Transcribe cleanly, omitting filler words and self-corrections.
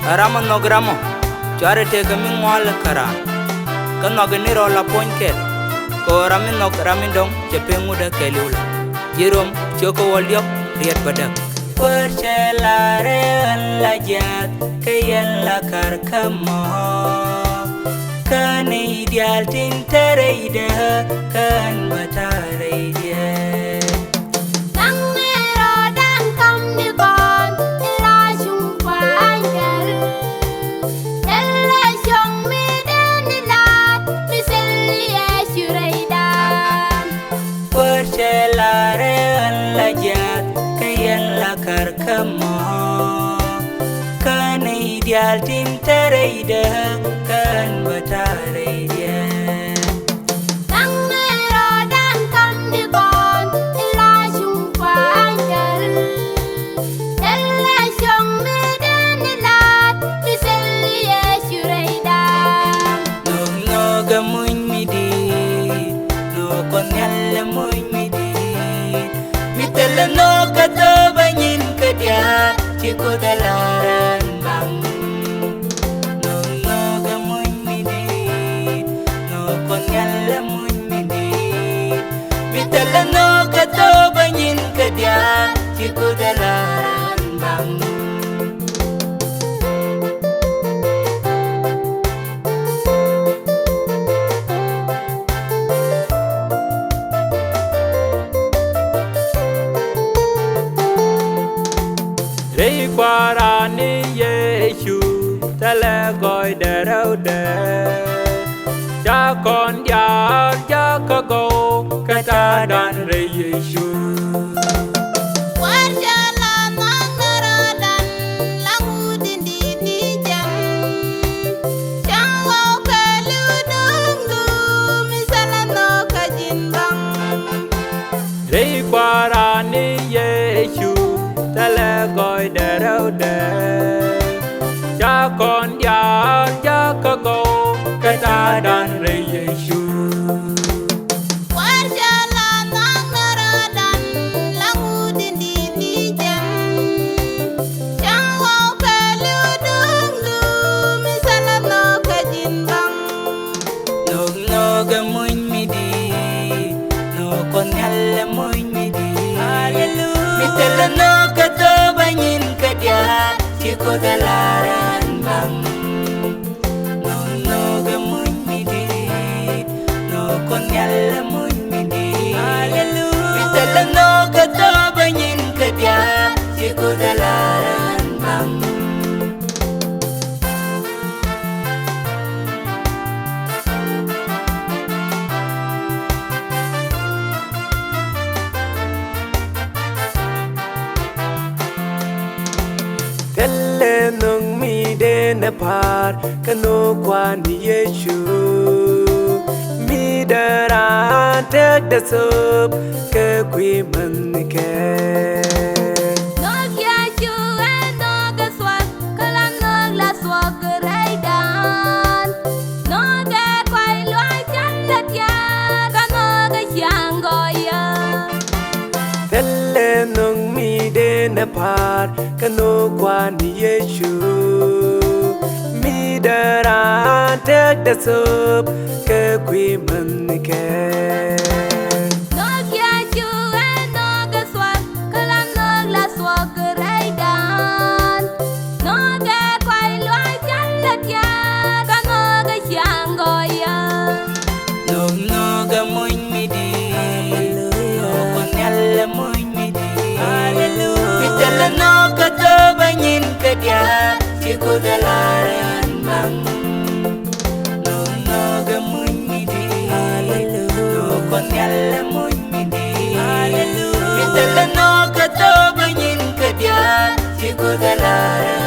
Ramo no gramo, chare te kami ngwal kara. Kan no geniro la ponkel. Ko ramin no ramin dong cepe muda kelula. Jirom choko waldiok riat badak. Percelare la jat kayan la karkamo. Kan ideal tin tereide kan batareide. Percelare la jat kayan la karkamo. Kan ideal tin tereide kan batareide. No kata banyin kedia ciko dalaran bang. No gamun midit, no konyal lamun midit. Mitala no kata banyin kedia ciko dalaran bang. Đi qua ra ni Giêsu ta lẽ gọi để đâu để cha con già cha có cô cái ta đàn rì Giêsu. Đi qua ra ni Giêsu ta lẽ gọi để đâu để cha con già cha có cô cái ta đàn rì Giêsu. No gamun midit, no konyal lamun midit. Hallelujah. Mitala no kata banyin kedia ciko dalaran bang. No gamun midit, no konyal lamun midit. Hallelujah. Mitala no kata banyin kedia ciko dalaran bang. Telle nung mi de na par kano kwan Giêsu. Mi dara tek da sup ke quy man ke. Telle nung mi de na par kano kwan Giêsu. Mi dara tek da sup ke quy man ke. No gamun midit, no konyal lamun midit. Hallelujah. Mitala no kata banyin kedia ciko dalaran bang. No gamun midit, no konyal lamun midit. Hallelujah. Mitala no kata banyin kedia ciko dalaran.